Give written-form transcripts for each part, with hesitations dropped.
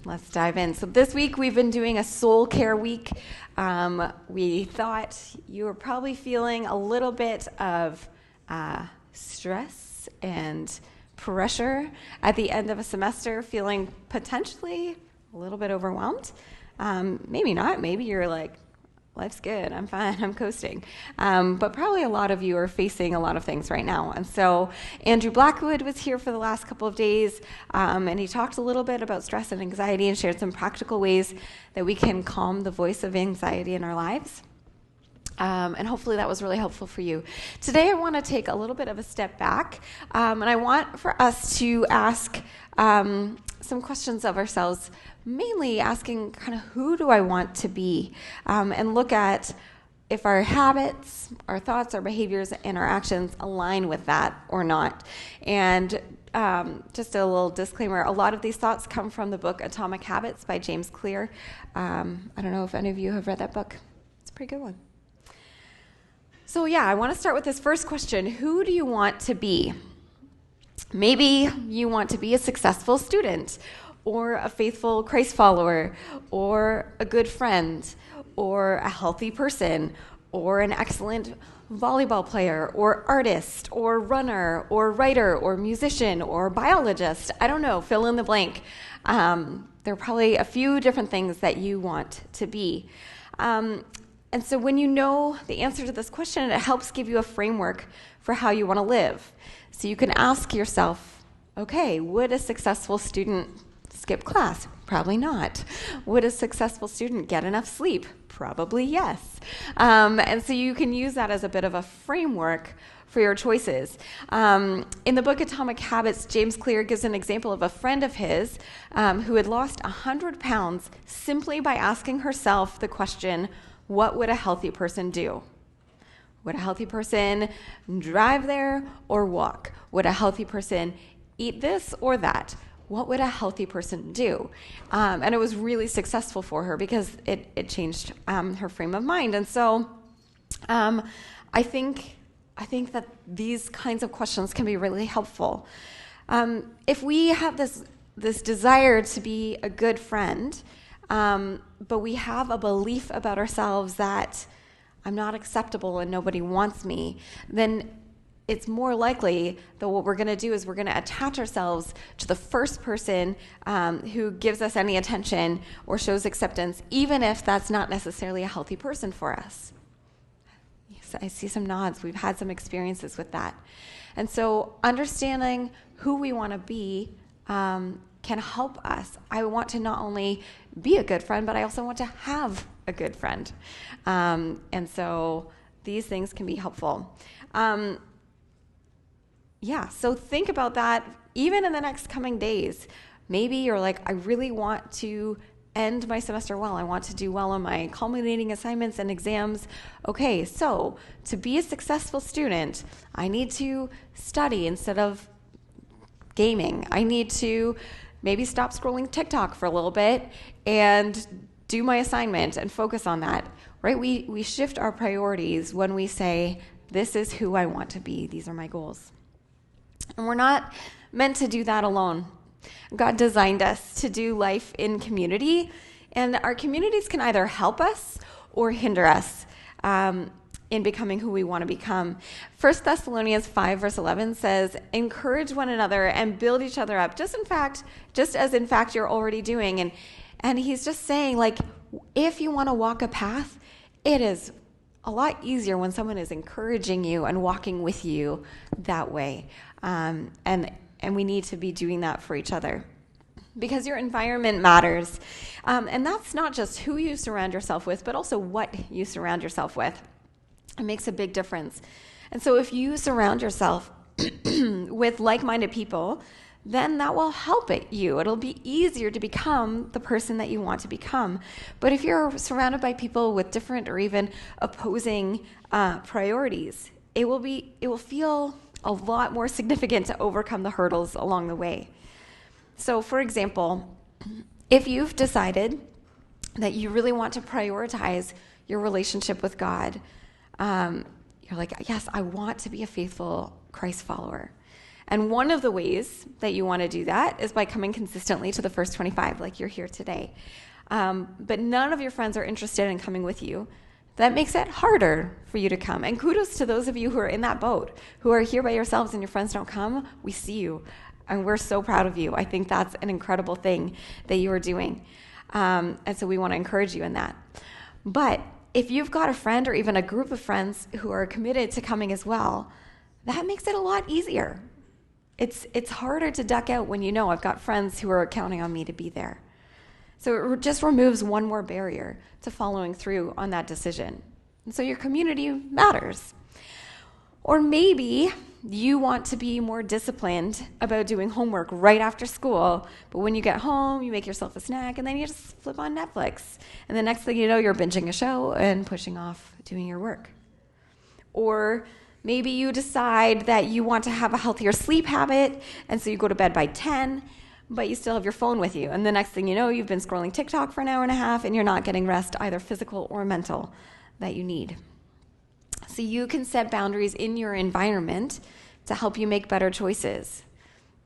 Let's dive in. So this week we've been doing a soul care week. We thought you were probably feeling a little bit of stress and pressure at the end of a semester, feeling potentially a little bit overwhelmed. Maybe not. Maybe you're like, life's good, I'm fine, I'm coasting. But probably a lot of you are facing a lot of things right now. And so Andrew Blackwood was here for the last couple of days, and he talked a little bit about stress and anxiety and shared some practical ways that we can calm the voice of anxiety in our lives. And hopefully that was really helpful for you. Today I want to take a little bit of a step back, and I want for us to ask some questions of ourselves, mainly asking kind of who do I want to be, and look at if our habits, our thoughts, our behaviors, and our actions align with that or not. And just a little disclaimer, a lot of these thoughts come from the book Atomic Habits by James Clear. I don't know if any of you have read that book. It's a pretty good one. So yeah, I want to start with this first question. Who do you want to be? Maybe you want to be a successful student, or a faithful Christ follower, or a good friend, or a healthy person, or an excellent volleyball player, or artist, or runner, or writer, or musician, or biologist. I don't know, fill in the blank. There are probably a few different things that you want to be. And so when you know the answer to this question, it helps give you a framework for how you want to live. So you can ask yourself, okay, would a successful student skip class? Probably not. Would a successful student get enough sleep? Probably yes. And so you can use that as a bit of a framework for your choices. In the book Atomic Habits, James Clear gives an example of a friend of his who had lost 100 pounds simply by asking herself the question, what would a healthy person do? Would a healthy person drive there or walk? Would a healthy person eat this or that? What would a healthy person do? And it was really successful for her because it changed her frame of mind. And so I think that these kinds of questions can be really helpful. If we have this desire to be a good friend, but we have a belief about ourselves that I'm not acceptable and nobody wants me, then it's more likely that what we're going to do is we're going to attach ourselves to the first person who gives us any attention or shows acceptance, even if that's not necessarily a healthy person for us. Yes, I see some nods. We've had some experiences with that. And so understanding who we want to be can help us. I want to not only be a good friend, but I also want to have a good friend. And so these things can be helpful. So think about that even in the next coming days. Maybe you're like, I really want to end my semester well. I want to do well on my culminating assignments and exams. Okay, so to be a successful student, I need to study instead of gaming. I need to maybe stop scrolling TikTok for a little bit and do my assignment and focus on that, right? We shift our priorities when we say, this is who I want to be. These are my goals. And we're not meant to do that alone. God designed us to do life in community, and our communities can either help us or hinder us in becoming who we want to become. 1 Thessalonians 5 verse 11 says, encourage one another and build each other up, just as in fact you're already doing. And he's just saying, like, if you want to walk a path, it is a lot easier when someone is encouraging you and walking with you that way. And we need to be doing that for each other, because your environment matters. And that's not just who you surround yourself with, but also what you surround yourself with. It makes a big difference. And so if you surround yourself with like-minded people, then that will help you. It'll be easier to become the person that you want to become. But if you're surrounded by people with different or even opposing priorities, it will feel a lot more significant to overcome the hurdles along the way. So, for example, if you've decided that you really want to prioritize your relationship with God, you're like, yes, I want to be a faithful Christ follower. And one of the ways that you want to do that is by coming consistently to the first 25, like you're here today. But none of your friends are interested in coming with you. That makes it harder for you to come. And kudos to those of you who are in that boat, who are here by yourselves and your friends don't come. We see you, and we're so proud of you. I think that's an incredible thing that you are doing. And so we want to encourage you in that. But if you've got a friend or even a group of friends who are committed to coming as well, that makes it a lot easier. It's harder to duck out when you know I've got friends who are counting on me to be there. So it just removes one more barrier to following through on that decision. And so your community matters. Or maybe you want to be more disciplined about doing homework right after school, but when you get home, you make yourself a snack, and then you just flip on Netflix. And the next thing you know, you're binging a show and pushing off doing your work. Or maybe you decide that you want to have a healthier sleep habit, and so you go to bed by 10, but you still have your phone with you. And the next thing you know, you've been scrolling TikTok for an hour and a half, and you're not getting rest, either physical or mental, that you need. So you can set boundaries in your environment to help you make better choices.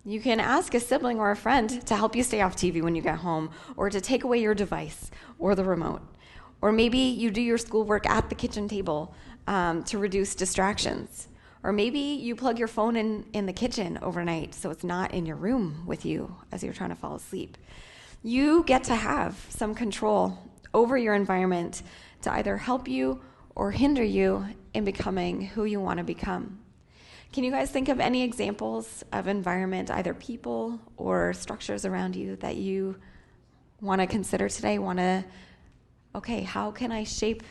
You can ask a sibling or a friend to help you stay off TV when you get home, or to take away your device or the remote. Or maybe you do your schoolwork at the kitchen table to reduce distractions. Or maybe you plug your phone in the kitchen overnight so it's not in your room with you as you're trying to fall asleep. You get to have some control over your environment to either help you or hinder you in becoming who you want to become. Can you guys think of any examples of environment, either people or structures around you, that you want to consider today? Okay, how can I shape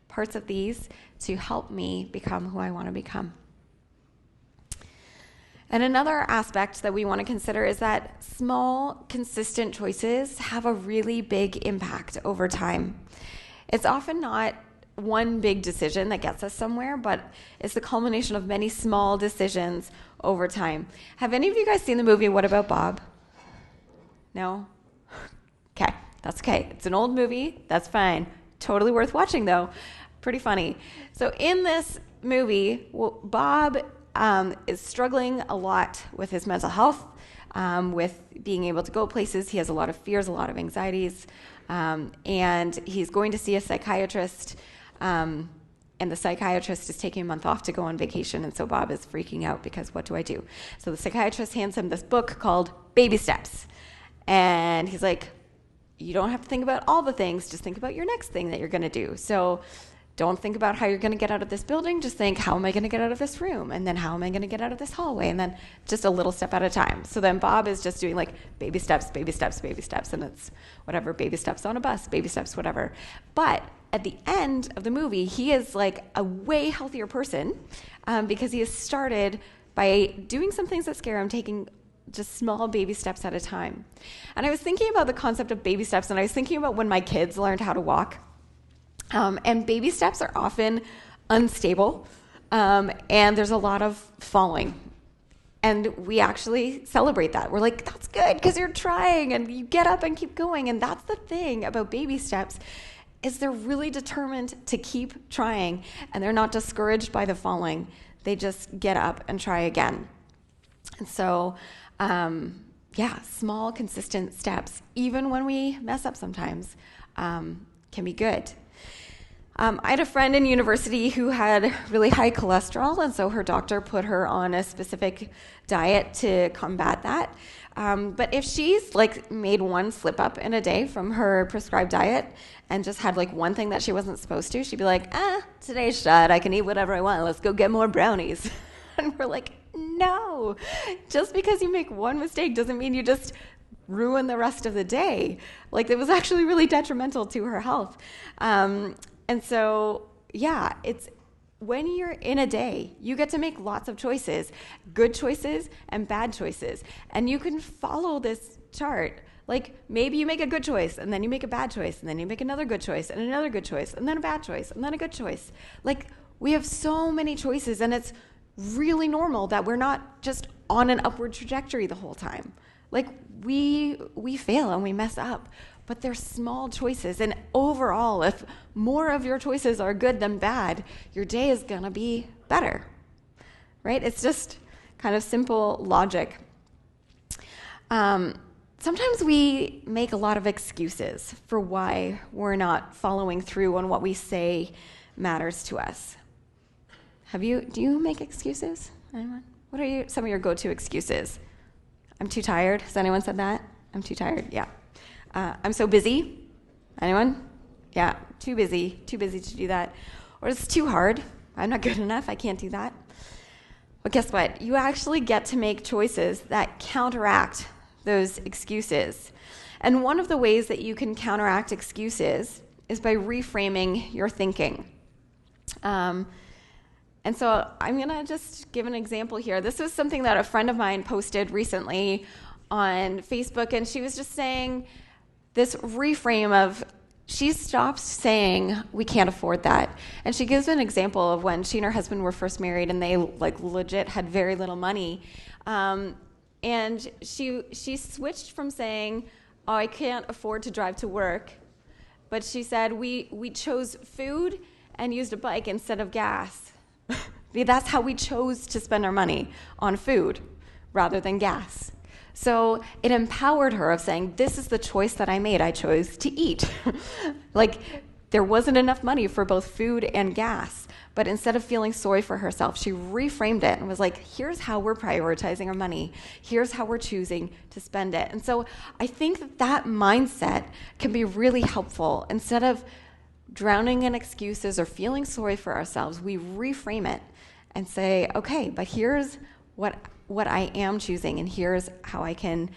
parts of these to help me become who I want to become? And another aspect that we want to consider is that small, consistent choices have a really big impact over time. It's often not one big decision that gets us somewhere, but it's the culmination of many small decisions over time. Have any of you guys seen the movie What About Bob? No? Okay, that's okay. It's an old movie. That's fine. Totally worth watching, though. Pretty funny. So in this movie, Bob is struggling a lot with his mental health, with being able to go places. He has a lot of fears, a lot of anxieties, and he's going to see a psychiatrist, and the psychiatrist is taking a month off to go on vacation, and so Bob is freaking out because what do I do? So the psychiatrist hands him this book called Baby Steps, and he's like, you don't have to think about all the things, just think about your next thing that you're going to do. So don't think about how you're going to get out of this building. Just think, how am I going to get out of this room? And then how am I going to get out of this hallway? And then just a little step at a time. So then Bob is just doing like baby steps, baby steps, baby steps. And it's whatever, baby steps on a bus, baby steps, whatever. But at the end of the movie, he is like a way healthier person because he has started by doing some things that scare him, taking just small baby steps at a time. And I was thinking about the concept of baby steps, and I was thinking about when my kids learned how to walk. And baby steps are often unstable, and there's a lot of falling. And we actually celebrate that. We're like, that's good, because you're trying, and you get up and keep going. And that's the thing about baby steps, is they're really determined to keep trying, and they're not discouraged by the falling. They just get up and try again. And so, small, consistent steps, even when we mess up sometimes, can be good. I had a friend in university who had really high cholesterol, and so her doctor put her on a specific diet to combat that. But if she's like made one slip up in a day from her prescribed diet and just had like one thing that she wasn't supposed to, she'd be like, today's shot, I can eat whatever I want, let's go get more brownies. And we're like, no, just because you make one mistake doesn't mean you just ruin the rest of the day. Like, it was actually really detrimental to her health. And so, it's when you're in a day, you get to make lots of choices, good choices and bad choices. And you can follow this chart. Like, maybe you make a good choice, and then you make a bad choice, and then you make another good choice, and another good choice, and then a bad choice, and then a good choice. Like, we have so many choices, and it's really normal that we're not just on an upward trajectory the whole time. Like, we fail and we mess up, but they're small choices. And overall, if more of your choices are good than bad, your day is going to be better, right? It's just kind of simple logic. Sometimes we make a lot of excuses for why we're not following through on what we say matters to us. Do you make excuses? Anyone? What are some of your go-to excuses? I'm too tired. Has anyone said that? I'm too tired. Yeah. I'm so busy. Anyone? Yeah. Too busy to do that. Or it's too hard. I'm not good enough. I can't do that. But guess what? You actually get to make choices that counteract those excuses. And one of the ways that you can counteract excuses is by reframing your thinking. And so I'm going to just give an example here. This was something that a friend of mine posted recently on Facebook, and she was just saying this reframe of, she stops saying, we can't afford that. And she gives an example of when she and her husband were first married, and they legit had very little money. And she switched from saying, oh, I can't afford to drive to work. But she said, we chose food and used a bike instead of gas. That's how we chose to spend our money, on food rather than gas. So it empowered her of saying, this is the choice that I made. I chose to eat. There wasn't enough money for both food and gas. But instead of feeling sorry for herself, she reframed it and was like, here's how we're prioritizing our money. Here's how we're choosing to spend it. And so I think that mindset can be really helpful. Instead of drowning in excuses or feeling sorry for ourselves, we reframe it and say, okay, but here's what I am choosing, and here's how I can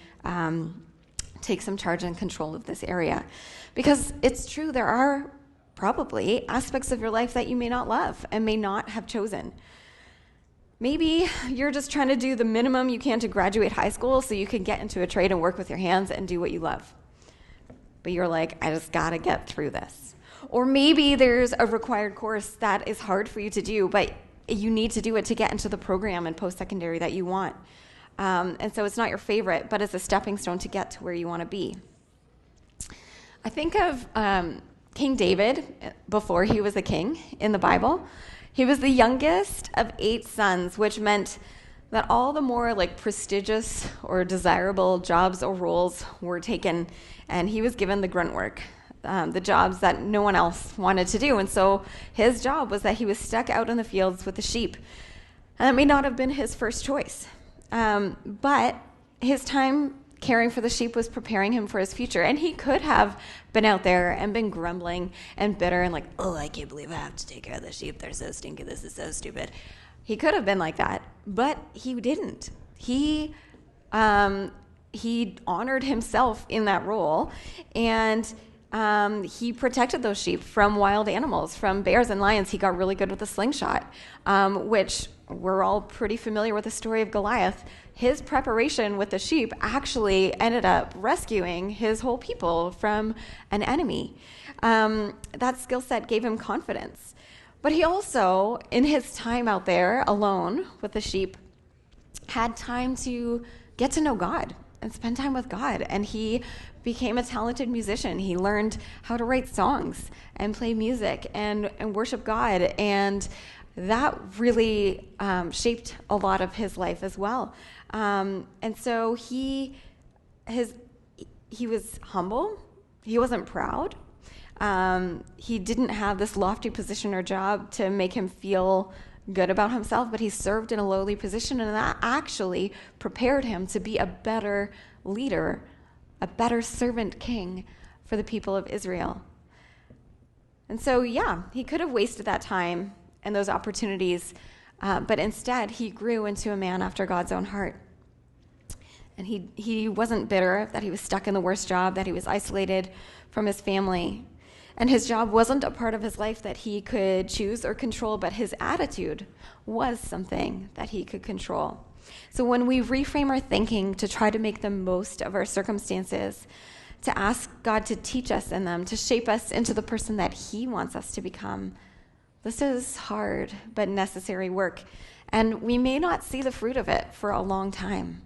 take some charge and control of this area. Because it's true, there are probably aspects of your life that you may not love and may not have chosen. Maybe you're just trying to do the minimum you can to graduate high school so you can get into a trade and work with your hands and do what you love. But you're like, I just gotta get through this. Or maybe there's a required course that is hard for you to do, but you need to do it to get into the program in post-secondary that you want. And so it's not your favorite, but it's a stepping stone to get to where you want to be. I think of King David before he was a king in the Bible. He was the youngest of 8 sons, which meant that all the more prestigious or desirable jobs or roles were taken, and he was given the grunt work. The jobs that no one else wanted to do. And so his job was that he was stuck out in the fields with the sheep. And that may not have been his first choice. But his time caring for the sheep was preparing him for his future. And he could have been out there and been grumbling and bitter and oh, I can't believe I have to take care of the sheep. They're so stinky. This is so stupid. He could have been like that, but he didn't. He honored himself in that role, and he protected those sheep from wild animals, from bears and lions. He got really good with the slingshot, which we're all pretty familiar with the story of Goliath. His preparation with the sheep actually ended up rescuing his whole people from an enemy. That skill set gave him confidence. But he also, in his time out there alone with the sheep, had time to get to know God and spend time with God. And he became a talented musician. He learned how to write songs and play music and worship God. And that really shaped a lot of his life as well. And so he was humble. He wasn't proud. He didn't have this lofty position or job to make him feel good about himself, but he served in a lowly position, and that actually prepared him to be a better leader, a better servant king for the people of Israel. And so, he could have wasted that time and those opportunities, but instead he grew into a man after God's own heart. And he wasn't bitter that he was stuck in the worst job, that he was isolated from his family. And his job wasn't a part of his life that he could choose or control, but his attitude was something that he could control. So when we reframe our thinking to try to make the most of our circumstances, to ask God to teach us in them, to shape us into the person that he wants us to become, this is hard but necessary work. And we may not see the fruit of it for a long time.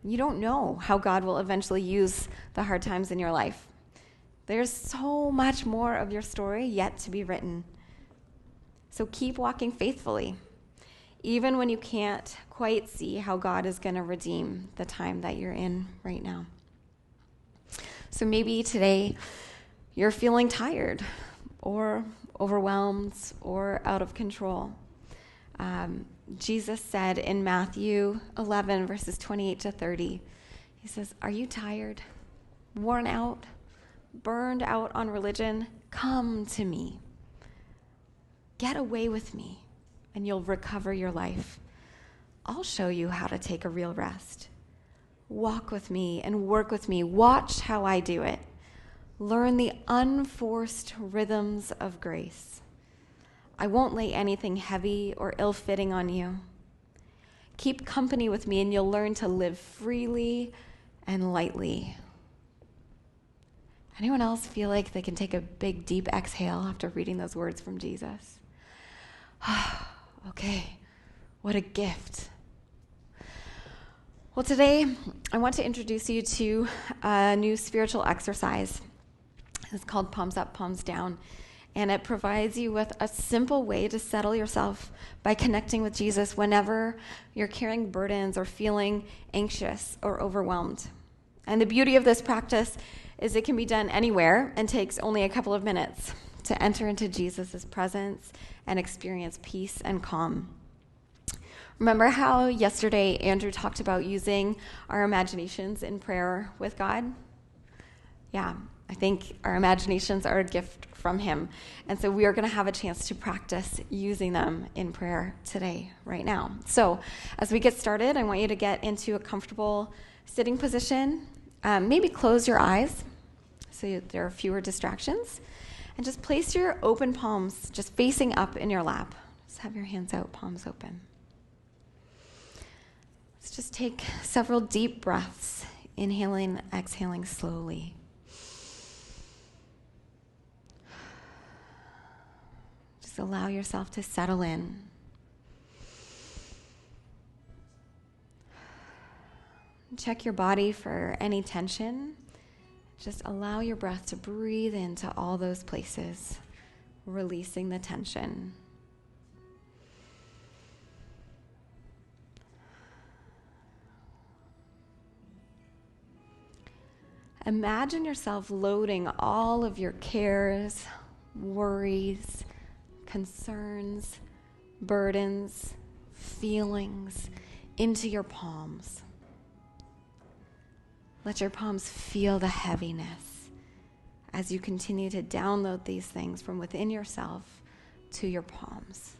You don't know how God will eventually use the hard times in your life. There's so much more of your story yet to be written. So keep walking faithfully. even when you can't quite see how God is going to redeem the time that you're in right now. So maybe today you're feeling tired or overwhelmed or out of control. Jesus said in Matthew 11, verses 28 to 30, he says, "Are you tired, worn out, burned out on religion? Come to me. Get away with me, and you'll recover your life. I'll show you how to take a real rest. Walk with me and work with me. Watch how I do it. Learn the unforced rhythms of grace. I won't lay anything heavy or ill-fitting on you. Keep company with me and you'll learn to live freely and lightly." Anyone else feel like they can take a big, deep exhale after reading those words from Jesus? Okay, what a gift. Well, today I want to introduce you to a new spiritual exercise. It's called Palms Up, Palms Down. And it provides you with a simple way to settle yourself by connecting with Jesus whenever you're carrying burdens or feeling anxious or overwhelmed. And the beauty of this practice is it can be done anywhere and takes only a couple of minutes to enter into Jesus' presence and experience peace and calm. Remember how yesterday Andrew talked about using our imaginations in prayer with God? Yeah, I think our imaginations are a gift from him. And so we are going to have a chance to practice using them in prayer today, right now. So as we get started, I want you to get into a comfortable sitting position. Maybe close your eyes so there are fewer distractions. And just place your open palms just facing up in your lap. Just have your hands out, palms open. Let's just take several deep breaths, inhaling, exhaling slowly. Just allow yourself to settle in. Check your body for any tension. Just allow your breath to breathe into all those places, releasing the tension. Imagine yourself loading all of your cares, worries, concerns, burdens, feelings into your palms. Let your palms feel the heaviness as you continue to download these things from within yourself to your palms.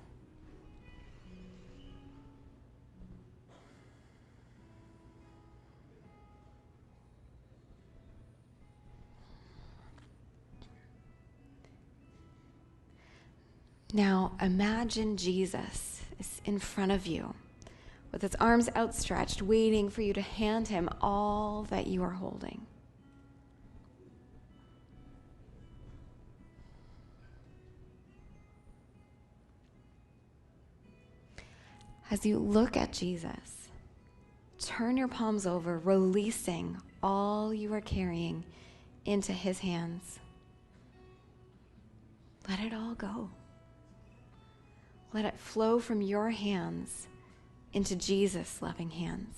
Now imagine Jesus is in front of you with his arms outstretched, waiting for you to hand him all that you are holding. As you look at Jesus, turn your palms over, releasing all you are carrying into his hands. Let it all go. Let it flow from your hands into Jesus' loving hands.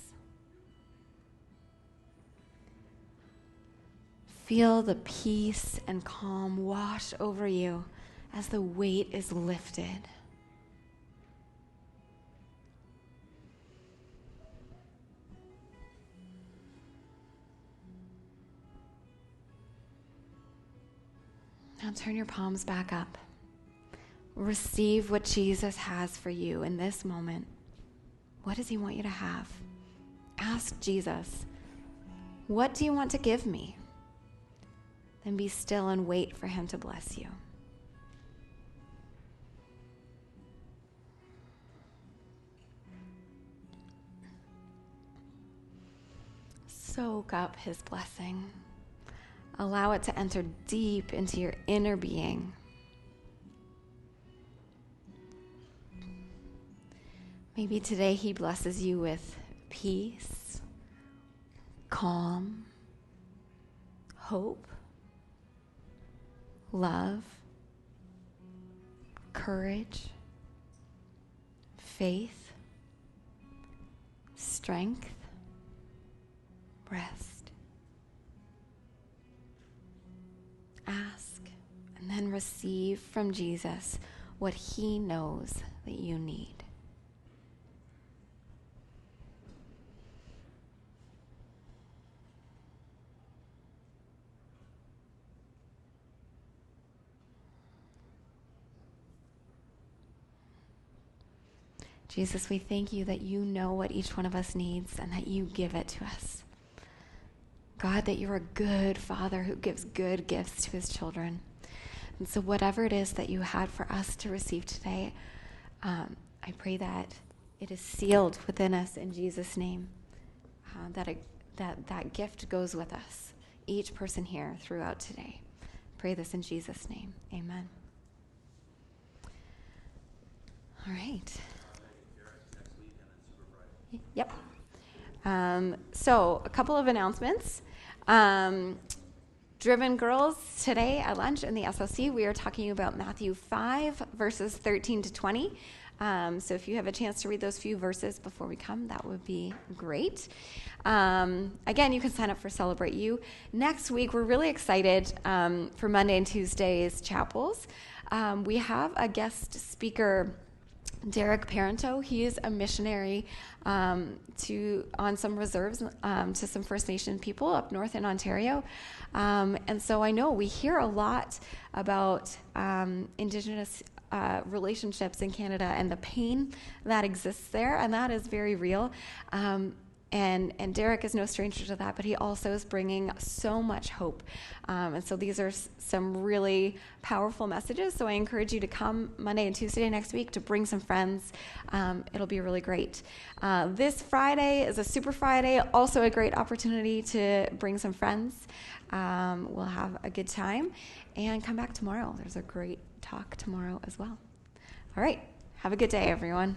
Feel the peace and calm wash over you as the weight is lifted. Now turn your palms back up. Receive what Jesus has for you in this moment. What does he want you to have? Ask Jesus, what do you want to give me? Then be still and wait for him to bless you. Soak up his blessing. Allow it to enter deep into your inner being. Maybe today he blesses you with peace, calm, hope, love, courage, faith, strength, rest. Ask and then receive from Jesus what he knows that you need. Jesus, we thank you that you know what each one of us needs and that you give it to us. God, that you're a good Father who gives good gifts to his children. And so whatever it is that you had for us to receive today, I pray that it is sealed within us in Jesus' name, that gift goes with us, each person here throughout today. Pray this in Jesus' name. Amen. All right. Yep. So a couple of announcements. Driven Girls, today at lunch in the SLC, we are talking about Matthew 5, verses 13 to 20. So if you have a chance to read those few verses before we come, that would be great. Again, you can sign up for Celebrate You. Next week, we're really excited for Monday and Tuesday's chapels. We have a guest speaker, Derek Parenteau. He is a missionary on some reserves to some First Nation people up north in Ontario. And so I know we hear a lot about Indigenous relationships in Canada and the pain that exists there, and that is very real. And Derek is no stranger to that, but he also is bringing so much hope. And so these are some really powerful messages. So I encourage you to come Monday and Tuesday next week to bring some friends. It'll be really great. This Friday is a Super Friday, also a great opportunity to bring some friends. We'll have a good time. And come back tomorrow. There's a great talk tomorrow as well. All right. Have a good day, everyone.